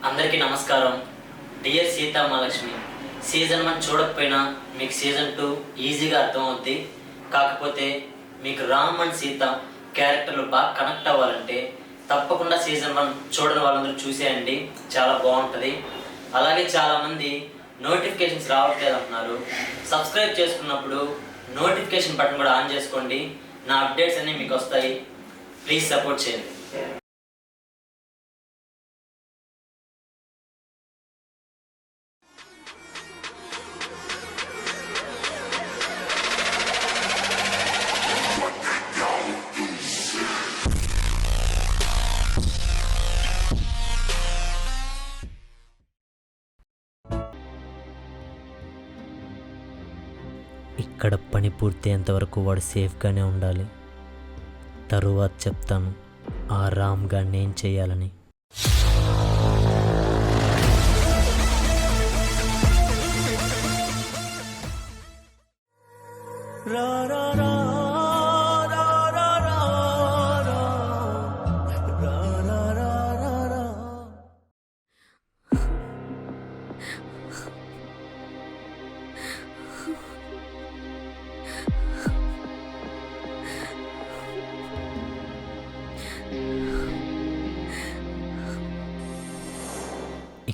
అందరికీ నమస్కారం. Dear Sita Mahalakshmi, season 1 చూడకపోయినా మీకు సీజన్ 2 ఈజీగా అర్థమవుద్ది. కాకపోతే మీకు రామ్ అండ్ సీత క్యారెక్టర్లు బాగా కనెక్ట్ అవ్వాలంటే తప్పకుండా సీజన్ 1 చూడని వాళ్ళందరూ చూసేయండి, చాలా బాగుంటుంది. అలాగే చాలామంది నోటిఫికేషన్స్ రావట్లేదు అంటున్నారు. సబ్స్క్రైబ్ చేసుకున్నప్పుడు నోటిఫికేషన్ బటన్ కూడా ఆన్ చేసుకోండి, నా అప్డేట్స్ అన్నీ మీకు వస్తాయి. ప్లీజ్ సపోర్ట్ చేయండి. ఇక్కడ పని పూర్తయ్యేంత వరకు వాడు సేఫ్గానే ఉండాలి. తరువాత చెప్తాను ఆ రామ్గా నేను చేయాలని.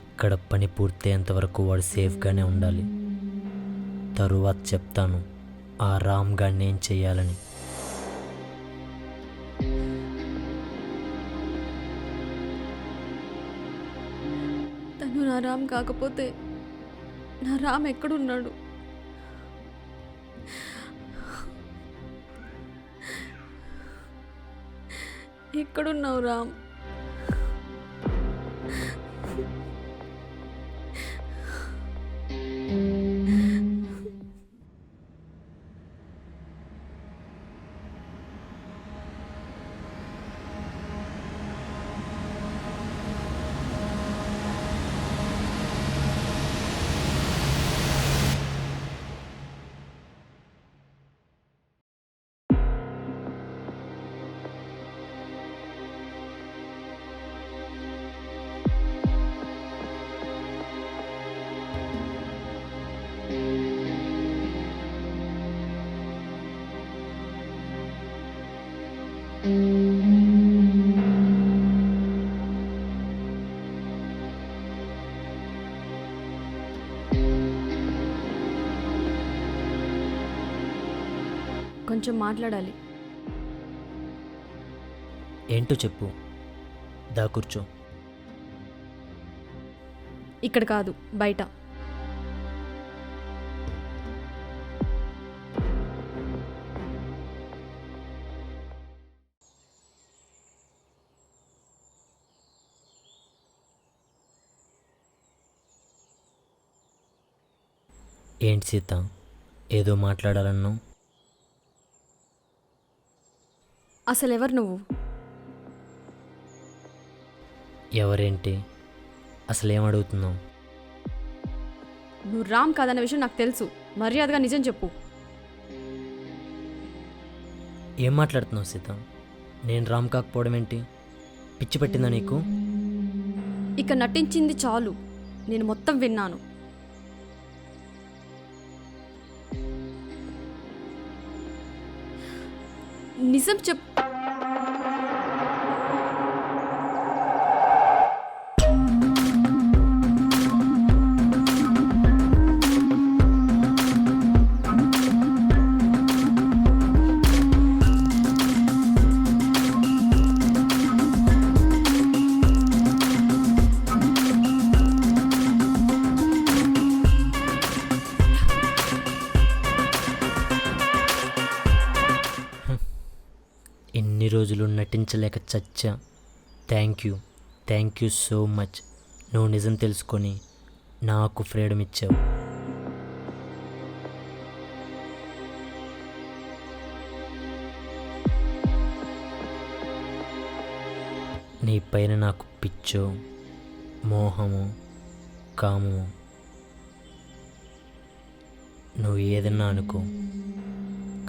ఇక్కడ పని పూర్తయ్యేంత వరకు వాడు సేఫ్గానే ఉండాలి. తరువాత చెప్తాను ఆ రామ్గా నేను చేయాలని. తను నా రామ్ కాకపోతే నా రామ్ ఎక్కడున్నాడు? ఎక్కడున్నావు రామ్? కొంచెం మాట్లాడాలి. ఏంటో చెప్పు. దా కూర్చో. ఇక్కడ కాదు, బయట. ఏంటి సీత, ఏదో మాట్లాడాలన్నావు? అసలు ఎవరు నువ్వు? ఎవరేంటి, అసలు ఏం అడుగుతున్నావు? నువ్వు రామ్ కాదన్న విషయం నాకు తెలుసు. మర్యాదగా నిజం చెప్పు. ఏం మాట్లాడుతున్నావు సీత? నేను రామ్ కాకపోవడం ఏంటి? పిచ్చి పట్టిందా నీకు? ఇక నటించింది చాలు, నేను మొత్తం విన్నాను. నిజం చెప్పు. ఎన్ని రోజులు నటించలేక చచ్చా. Thank you so much. నువ్వు నిజం తెలుసుకొని నాకు ఫ్రీడమ్ ఇచ్చావు. నీ పైన నాకు పిచ్చో, మోహము, కామము, నువ్వు ఏదన్నా అనుకో,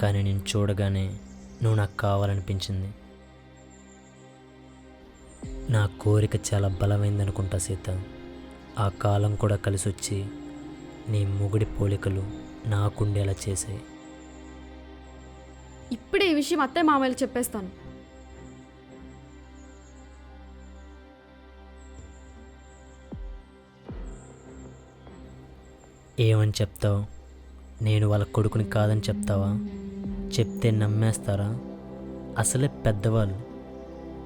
కానీ నేను చూడగానే నువ్వు నాకు కావాలనిపించింది. నా కోరిక చాలా బలమైందనుకుంటా సీత. ఆ కాలం కూడా కలిసి వచ్చి నీ మొగుడి పోలికలు నాకుండేలా చేసాయి. ఇప్పుడే ఈ విషయం అత్తయ్య మామయ్యలు చెప్పేస్తాను. ఏమని చెప్తావు? నేను వాళ్ళ కొడుకుని కాదని చెప్తావా? చెప్తే నమ్మేస్తారా? అసలే పెద్దవాళ్ళు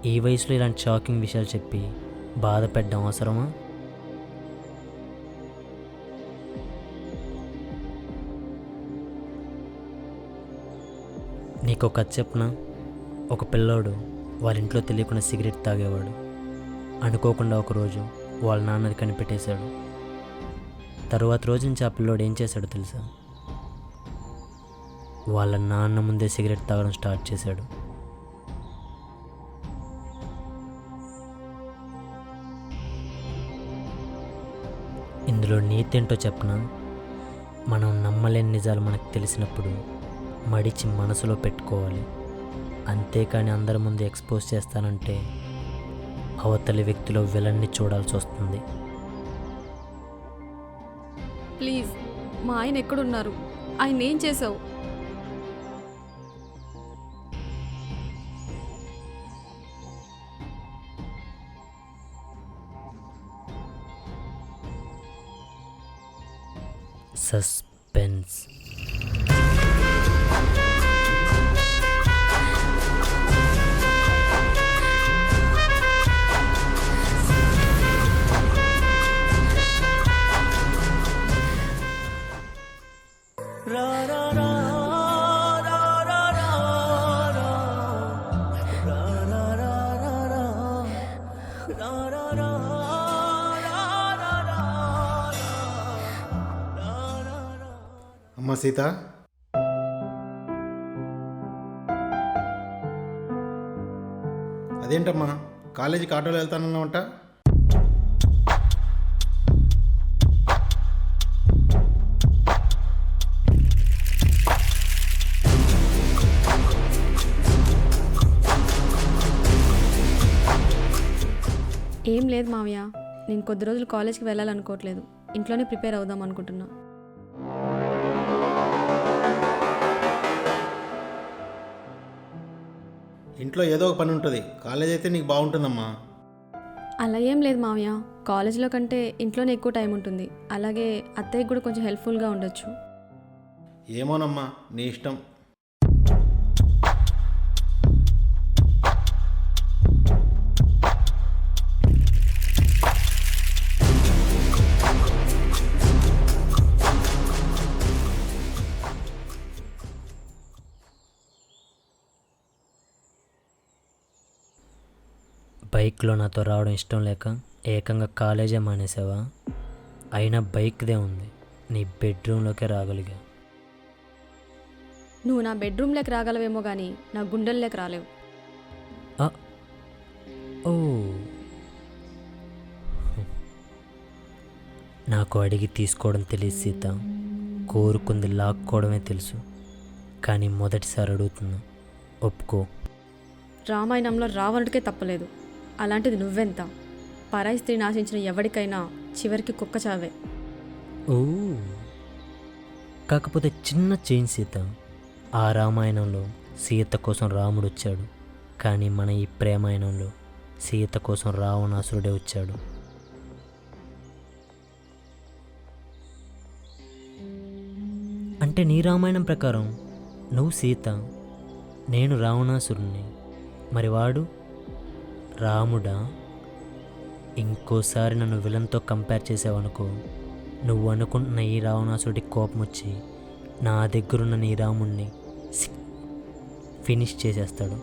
ఈ వయసులో ఇలాంటి షాకింగ్ విషయాలు చెప్పి బాధ పెట్టడం అవసరమా? నీకు ఒక కథ చెప్పనా? ఒక పిల్లోడు వాళ్ళ ఇంట్లో తెలియకుండా సిగరెట్ తాగేవాడు. అనుకోకుండా ఒకరోజు వాళ్ళ నాన్నది కనిపెట్టేశాడు. తరువాత రోజు నుంచి ఆ పిల్లోడు ఏం చేశాడో తెలుసా? వాళ్ళ నాన్న ముందే సిగరెట్ తాగడం స్టార్ట్ చేశాడు. ఇందులో నీతేంటో చెప్పనా? మనం నమ్మలేని నిజాలు మనకు తెలిసినప్పుడు మడిచి మనసులో పెట్టుకోవాలి. అంతేకాని అందరి ముందు ఎక్స్పోజ్ చేస్తానంటే అవతలి వ్యక్తిలో విలన్ని చూడాల్సి వస్తుంది. ప్లీజ్, మా ఆయన ఎక్కడున్నారు? ఆయన ఏం చేసావు? సస్పెన్స్. అమ్మ సీత, అదేంటమ్మా కాలేజీకి ఆటోలో వెళ్తానన్నావంట? ఏం లేదు మావయ్య, నేను కొద్ది రోజులు కాలేజ్కి వెళ్ళాలనుకోవట్లేదు. ఇంట్లోనే ప్రిపేర్ అవుదాం అనుకుంటున్నా. ఇంట్లో ఏదో ఒక పని ఉంటుంది, కాలేజ్ అయితే నీకు బాగుంటుందమ్మా. అలా ఏం లేదు మావయ్య, కాలేజ్లో కంటే ఇంట్లోనే ఎక్కువ టైం ఉంటుంది. అలాగే అత్తయ్యకి కూడా కొంచెం హెల్ప్ఫుల్గా ఉండొచ్చు. ఏమోనమ్మా, నీ ఇష్టం. బైక్లో నాతో రావడం ఇష్టం లేక ఏకంగా కాలేజే మానేసావా? అయినా బైక్దే ఉంది, నీ బెడ్రూమ్లోకే రాగలిగా. నువ్వు నా బెడ్రూమ్లోకి రాగలవేమో కానీ నా గుండెల్లోకి రాలేవు. ఓ, నాకు అడిగి తీసుకోవడం తెలియదు సీత, కోరుకుంది లాక్కోవడమే తెలుసు. కానీ మొదటిసారి అడుగుతున్నా, ఒప్పుకో. రామాయణంలో రావణుడికే తప్పలేదు, అలాంటిది నువ్వెంత? పరాయి స్త్రీని ఆశించిన ఎవరికైనా చివరికి కుక్క చావే. ఓ, కాకపోతే చిన్న చేంజ్ సీత. ఆ రామాయణంలో సీత కోసం రాముడు వచ్చాడు, కానీ మన ఈ ప్రేమాయణంలో సీత కోసం రావణాసురుడే వచ్చాడు. అంటే నీ రామాయణం ప్రకారం నువ్వు సీత, నేను రావణాసురుణ్ణి, మరి వాడు రాముడా? ఇంకోసారి నన్ను విలన్తో కంపేర్ చేసావనుకో, నువ్వు అనుకుంటున్న ఈ రావణాసుడికి కోపం వచ్చి నా దగ్గరున్న నీ రాముణ్ణి ఫినిష్ చేసేస్తాడు.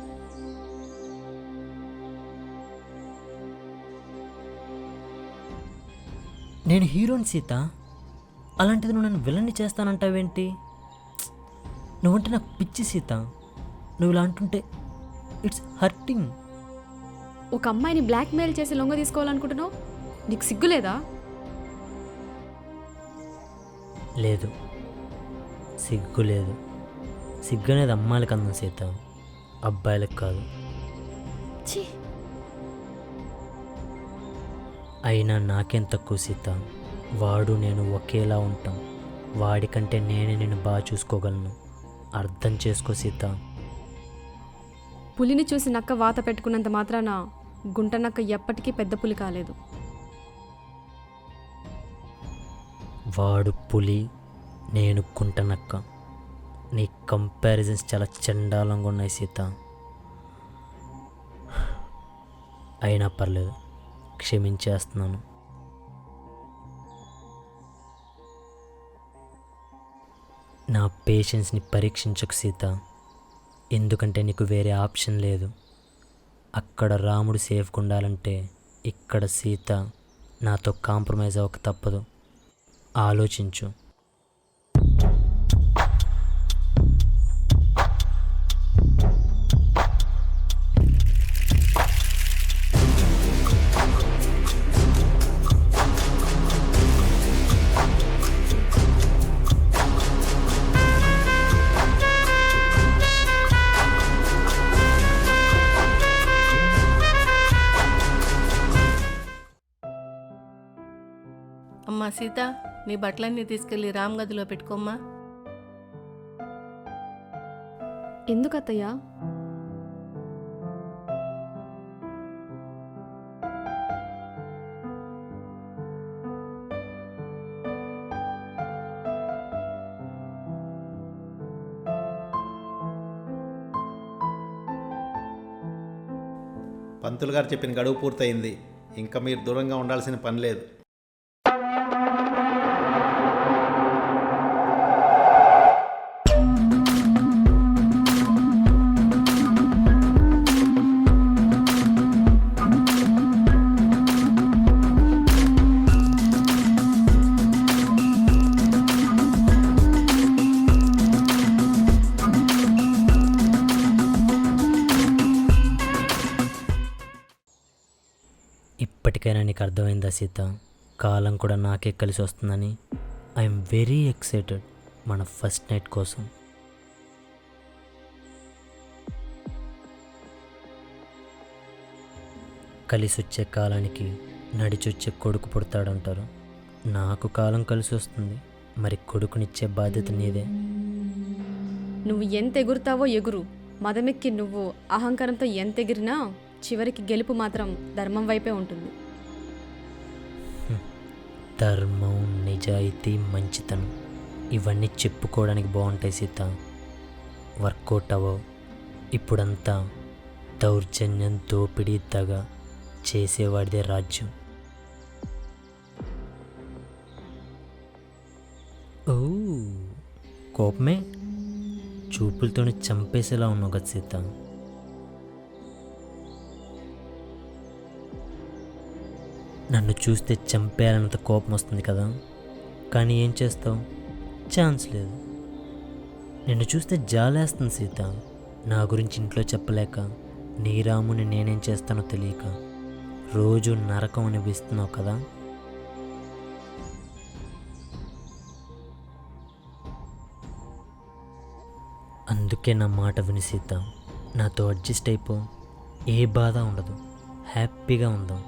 నేను హీరోని సీత, అలాంటిది నువ్వు నన్ను విలన్ని చేస్తానంటావేంటి? నువ్వంటే నాకు పిచ్చి సీత, నువ్వు ఇలా అంటుంటే ఇట్స్ హర్టింగ్. ఒక అమ్మాయిని బ్లాక్మెయిల్ చేసి లొంగ తీసుకోవాలనుకుంటున్నావు? నీకు సిగ్గులేదా? లేదు, సిగ్గు లేదు. సిగ్గు అనేది అమ్మాయిలకు అందం సీత, అబ్బాయిలకు కాదు. ఛీ, అయినా నాకేం తక్కువ సీత, వాడు నేను ఒకేలా ఉంటాం. వాడికంటే నేనే నిన్ను బాగా చూసుకోగలను. అర్థం చేసుకో సీత. పులిని చూసి నక్క వాత పెట్టుకున్నంత మాత్రాన గుంట నక్క ఎప్పటికీ పెద్ద పులి కాలేదు. వాడు పులి, నేను కుంటనక్క. నీ కంపారిజన్స్ చాలా చండాలంగా ఉన్నాయి సీత. అయినా పర్లేదు, క్షమించేస్తున్నాను. నా పేషెన్స్ని పరీక్షించకు సీత, ఎందుకంటే నీకు వేరే ఆప్షన్ లేదు. అక్కడ రాముడు సేఫ్గా ఉండాలంటే ఇక్కడ సీత నాతో కాంప్రమైజ్ అవ్వక తప్పదు. ఆలోచించు. అమ్మా సీత, నీ బట్టలన్నీ తీసుకెళ్ళి రామ్ గదిలో పెట్టుకోమ్మా. ఎందుకత్తయ్యా? పంతులు గారు చెప్పిన గడువు పూర్తయింది. ఇంకా మీరు దూరంగా ఉండాల్సిన పని లేదు. ఇప్పటికైనా నీకు అర్థమైందా సీత? కాలం కూడా నాకే కలిసి వస్తుందని. ఐఎమ్ వెరీ ఎక్సైటెడ్ మన ఫస్ట్ నైట్ కోసం. కలిసి వచ్చే కాలానికి నడిచొచ్చే కొడుకు పుడతాడంటారు. నాకు కాలం కలిసి వస్తుంది, మరి కొడుకునిచ్చే బాధ్యత నీదే. నువ్వు ఎంత ఎగురుతావో ఎగురు. మదమెక్కి నువ్వు అహంకారంతో ఎంత ఎగిరినా చివరికి గెలుపు మాత్రం ధర్మం వైపే ఉంటుంది. ధర్మం, నిజాయితీ, మంచితనం ఇవన్నీ చెప్పుకోవడానికి బాగుంటాయి సీత, వర్కౌట్ అవ్వవు. ఇప్పుడంతా దౌర్జన్యం, దోపిడీ, దగ చేసేవాడిదే రాజ్యం. ఓ కోపమే చూపులతోనే చంపేసేలా ఉన్నావు కదా సీత. నన్ను చూస్తే చంపేయాలన్నంత కోపం వస్తుంది కదా, కానీ ఏం చేస్తావు? ఛాన్స్ లేదు. నిన్ను చూస్తే జాలేస్తుంది సీత. నా గురించి ఇంట్లో చెప్పలేక, నీ రాముని నేనేం చేస్తానో తెలియక రోజు నరకం అనిపిస్తున్నావు కదా. అందుకే నా మాట విని సీత, నాతో అడ్జస్ట్ అయిపో. ఏ బాధ ఉండదు, హ్యాపీగా ఉందాం.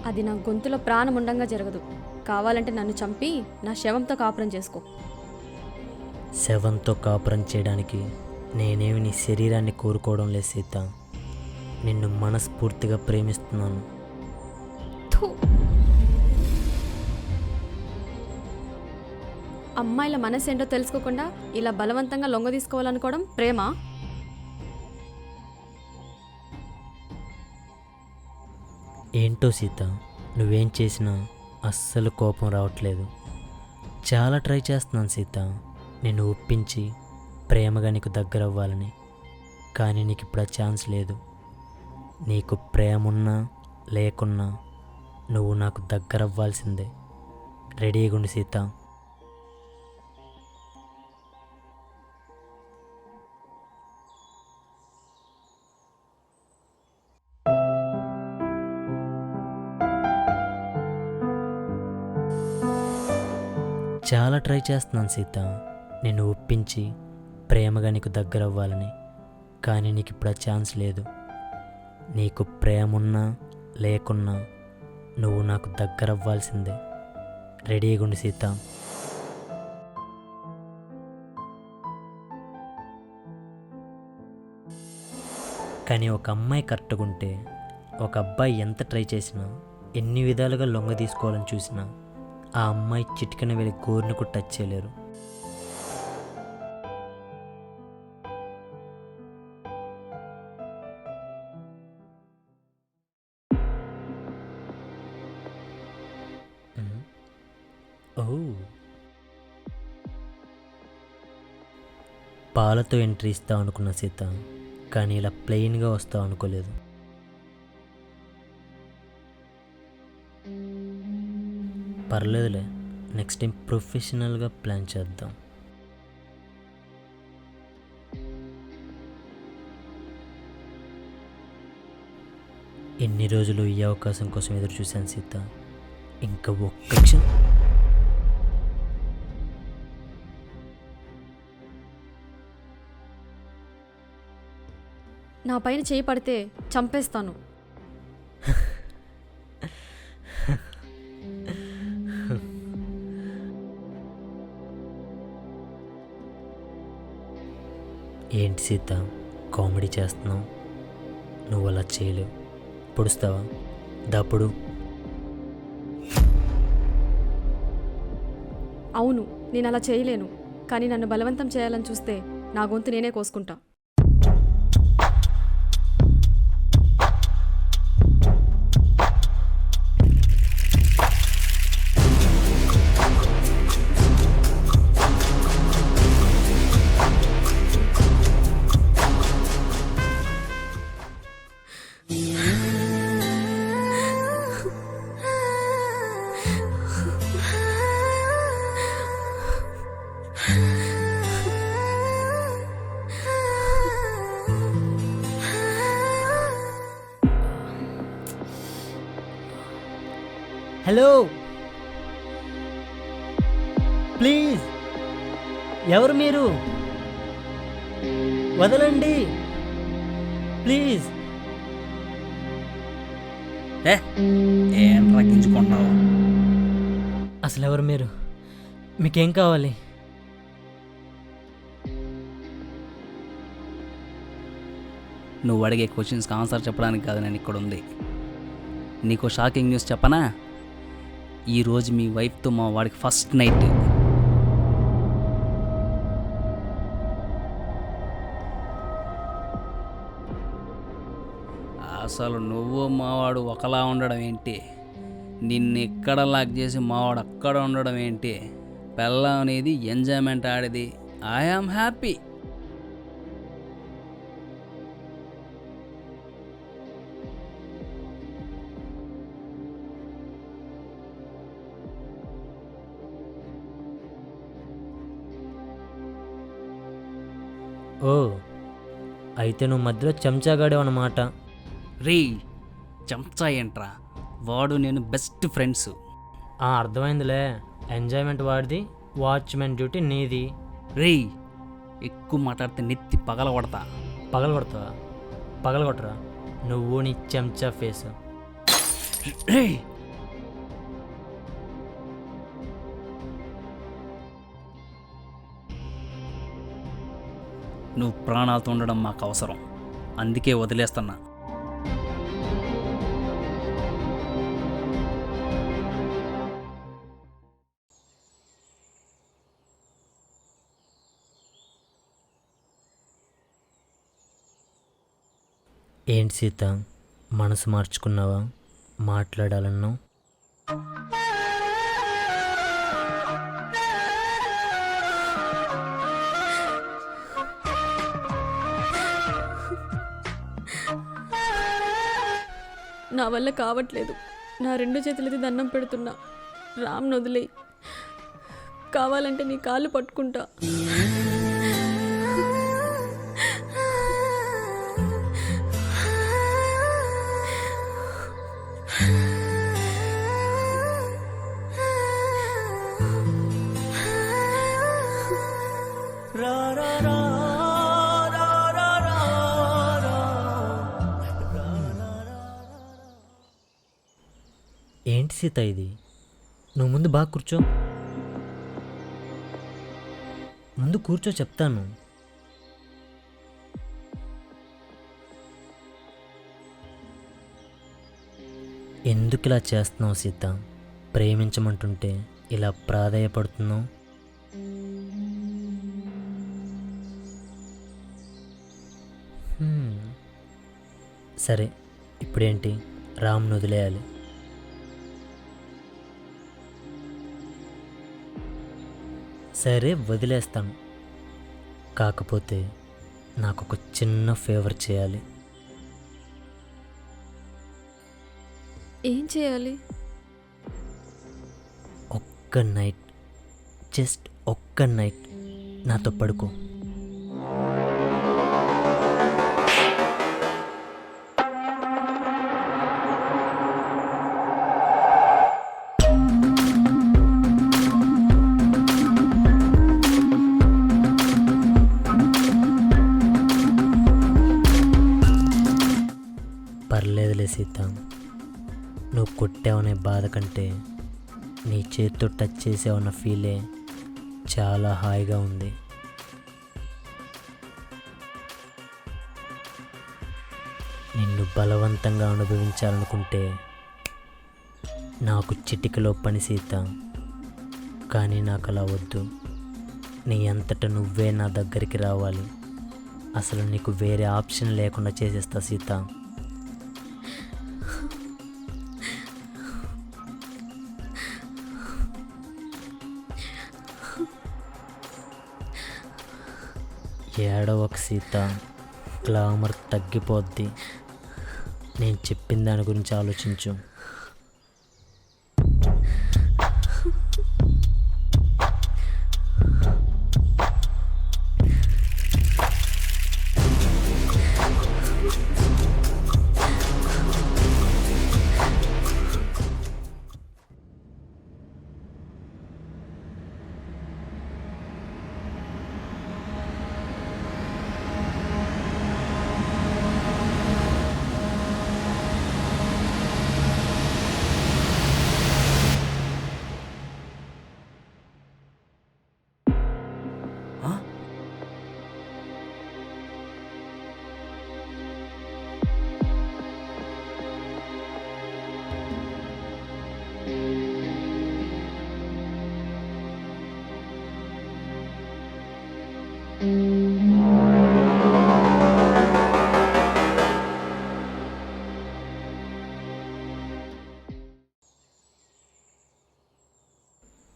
అది నా గొంతులో ప్రాణం ఉండంగా జరగదు. కావాలంటే నన్ను చంపి నా శవంతో కాపురం చేసుకో. శవంతో కాపురం చేయడానికి నేనేమి నీ శరీరాన్ని కోరుకోవడం లేదు సీత. నిన్ను మనస్ఫూర్తిగా ప్రేమిస్తున్నాను. థు. అమ్మాయిల మనసు ఏంటో తెలుసుకోకుండా ఇలా బలవంతంగా లొంగ తీసుకోవాలనుకోవడం ప్రేమ? ఏంటో సీత, నువ్వేం చేసినా అస్సలు కోపం రావట్లేదు. చాలా ట్రై చేస్తున్నాను సీత నిన్ను ఒప్పించి ప్రేమగా నీకు దగ్గర అవ్వాలని. కానీ నీకు ఇప్పుడు ఆ ఛాన్స్ లేదు. నీకు ప్రేమ ఉన్నా లేకున్నా నువ్వు నాకు దగ్గర అవ్వాల్సిందే. రెడీగా ఉండు సీత. చాలా ట్రై చేస్తున్నాను సీత నిన్ను ఒప్పించి ప్రేమగా నీకు దగ్గర అవ్వాలని. కానీ నీకు ఇప్పుడు ఆ ఛాన్స్ లేదు. నీకు ప్రేమ ఉన్నా లేకున్నా నువ్వు నాకు దగ్గర అవ్వాల్సిందే. రెడీగా ఉండి సీత. కానీ ఒక అమ్మాయి కరెక్ట్గా ఉంటే ఒక అబ్బాయి ఎంత ట్రై చేసినా, ఎన్ని విధాలుగా లొంగ తీసుకోవాలని చూసినా ఆ అమ్మాయి చిటికన వెళ్ళి గోరును కూడా టచ్ చేయలేరు. ఓ, పాలతో ఎంట్రీ ఇస్తావు అనుకున్న సీత, కానీ ఇలా ప్లెయిన్గా వస్తావు అనుకోలేదు. పర్లేదులే, నెక్స్ట్ టైం ప్రొఫెషనల్గా ప్లాన్ చేద్దాం. ఎన్ని రోజులు ఈ అవకాశం కోసం ఎదురు చూశాను సీత. ఇంకా ఒక్క క్షణం. నా పైన చేయి పడితే చంపేస్తాను. ఏంటి సీత, కామెడీ చేస్తున్నావు? నువ్వు అలా చేయలేవు. పొడుస్తావా? దాపుడు. అవును, నేను అలా చేయలేను. కానీ నన్ను బలవంతం చేయాలని చూస్తే నా గొంతు నేనే కోసుకుంటా. హలో, ప్లీజ్, ఎవరు మీరు? వదలండి ప్లీజ్. ఏం రక్షించుకుంటావు? అసలు ఎవరు మీరు? మీకేం కావాలి? నువ్వు అడిగే క్వశ్చన్స్కి ఆన్సర్ చెప్పడానికి కాదు నేను ఇక్కడ ఉంది. నీకు షాకింగ్ న్యూస్ చెప్పనా? ఈరోజు మీ వైఫ్తో మా వాడికి ఫస్ట్ నైట్. అసలు నువ్వు మావాడు ఒకలా ఉండడం ఏంటి? నిన్ను ఇక్కడ లాక్ చేసి మావాడు అక్కడ ఉండడం ఏంటి? పెళ్ళం అనేది ఎంజాయ్మెంట్ ఆడేది. I am happy. ఓ, అయితే నువ్వు మధ్యలో చెంచాగాడే అన్నమాట. రీ, చెంచా ఏంట్రా? వాడు నేను బెస్ట్ ఫ్రెండ్స్. అర్థమైందిలే. ఎంజాయ్మెంట్ వాడిది, వాచ్మెన్ డ్యూటీ నీది. రే, ఎక్కువ మాట్లాడితే నెత్తి పగలగొడతా. పగలగొడతావా? పగలగొట్టరా నువ్వు నీ చెంచా ఫేస్. రే, నువ్వు ప్రాణాలతో ఉండడం మాకు అవసరం, అందుకే వదిలేస్తున్నా. ఏంటి సీత, మనసు మార్చుకున్నావా? మాట్లాడాలన్నావు. నా వల్ల కావట్లేదు. నా 2 చేతులది దండం పెడుతున్నా. రామ్ వదిలే, కావాలంటే నీ కాళ్ళు పట్టుకుంటా. ఏంటి సీత ఇది? నువ్వు ముందు బాగా కూర్చో. ముందు కూర్చో చెప్తాను. ఎందుకు ఇలా చేస్తున్నావు సీత? ప్రేమించమంటుంటే ఇలా ప్రాధేయపడుతున్నావు. సరే, ఇప్పుడేంటి? రామ్ను వదిలేయాలి. సరే, వదిలేస్తాను. కాకపోతే నాకు ఒక చిన్న ఫేవర్ చేయాలి. ఏం చేయాలి? ఒక్క నైట్, జస్ట్ ఒక్క నైట్ నాతో పడుకో. పర్లేదులే సీత, నువ్వు కొట్టావనే బాధ కంటే నీ చేతితో టచ్ చేసావన్న ఫీలే చాలా హాయిగా ఉంది. నిన్ను బలవంతంగా అనుభవించాలనుకుంటే నాకు చిటికలో పని సీత. కానీ నాకు అలా వద్దు. నీ అంతట నువ్వే నా దగ్గరికి రావాలి. అసలు నీకు వేరే ఆప్షన్ లేకుండా చేసేస్తా సీత. ఏడవక సీత, గ్లామర్ తగ్గిపోద్ది. నేను చెప్పిన దాని గురించి ఆలోచించు.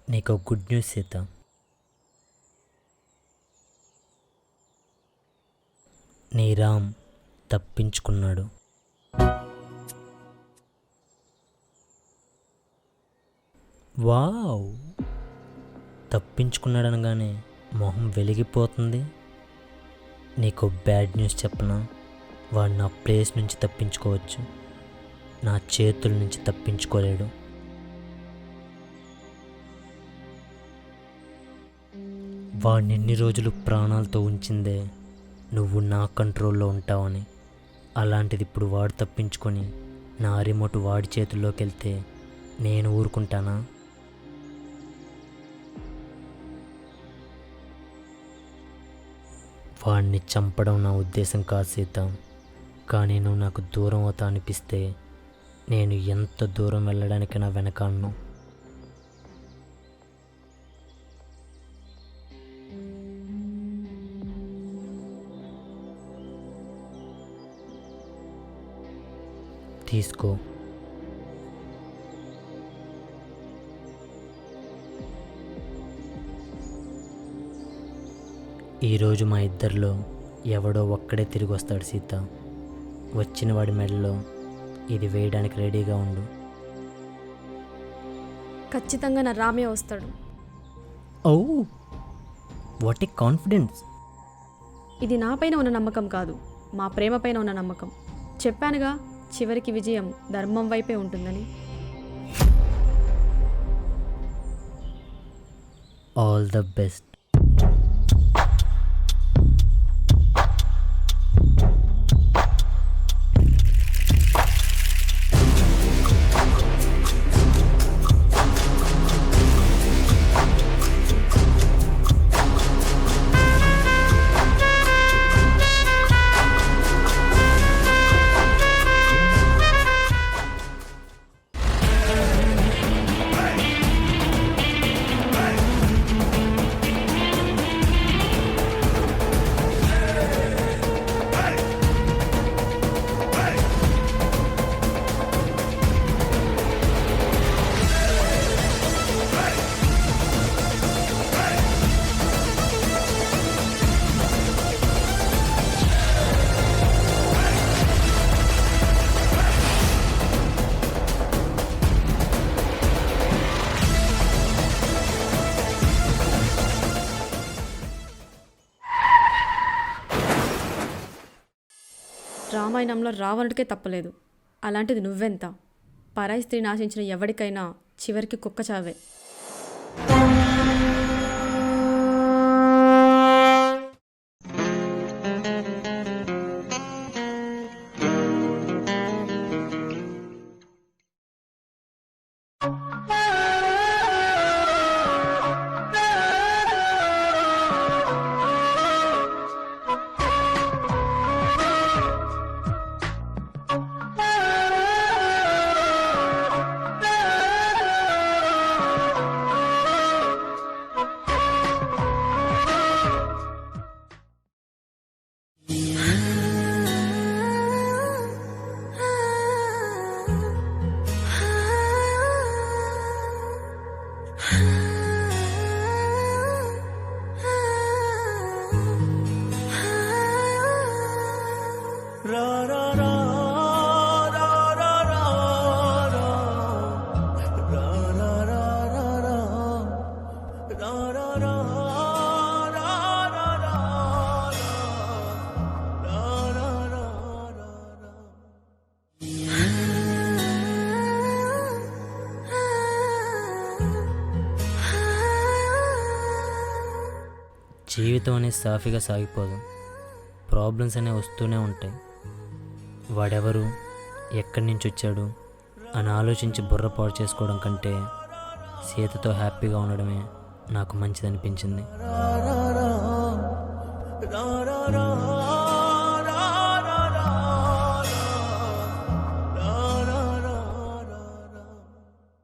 నీకు గుడ్ న్యూస్ సీత. నీ రామ్ తప్పించుకున్నాడు. వావ్, తప్పించుకున్నాడనగానే మొహం వెలిగిపోతుంది. నీకు బ్యాడ్ న్యూస్ చెప్పనా? వాడు నా ప్లేస్ నుంచి తప్పించుకోవచ్చు, నా చేతుల నుంచి తప్పించుకోలేడు. వాడిని ఎన్ని రోజులు ప్రాణాలతో ఉంచిందే నువ్వు నా కంట్రోల్లో ఉంటావని. అలాంటిది ఇప్పుడు వాడు తప్పించుకొని నా రిమోట్ వాడి చేతుల్లోకి వెళ్తే నేను ఊరుకుంటానా? వాడిని చంపడం నా ఉద్దేశం కాదు సీత. కానీ నువ్వు నాకు దూరం అవుతా అనిపిస్తే నేను ఎంత దూరం వెళ్ళడానికైనా వెనకాడను. తీసుకో. ఈరోజు మా ఇద్దరిలో ఎవడో ఒక్కడే తిరిగి వస్తాడు సీత. వచ్చిన వాడి మెడలో ఇది వేయడానికి రెడీగా ఉండు. ఖచ్చితంగా నా రామే వస్తాడు. ఓ, వాట్ ఏ కాన్ఫిడెన్స్. ఇది నాపైన ఉన్న నమ్మకం కాదు, మా ప్రేమ పైన ఉన్న నమ్మకం. చెప్పానుగా, చివరికి విజయం ధర్మం వైపే ఉంటుందని. All the best. రామాయణంలో రావణుడికే తప్పలేదు, అలాంటిది నువ్వెంత? పరాయి స్త్రీని ఆశించిన ఎవరికైనా చివరికి కుక్క చావే. జీవితం అనేది సాఫీగా సాగిపోదు, ప్రాబ్లమ్స్ అనేవి వస్తూనే ఉంటాయి. వాడెవరు, ఎక్కడి నుంచి వచ్చాడు అని ఆలోచించి బుర్ర పాడు చేసుకోవడం కంటే సీతతో హ్యాపీగా ఉండడమే నాకు మంచిదనిపించింది.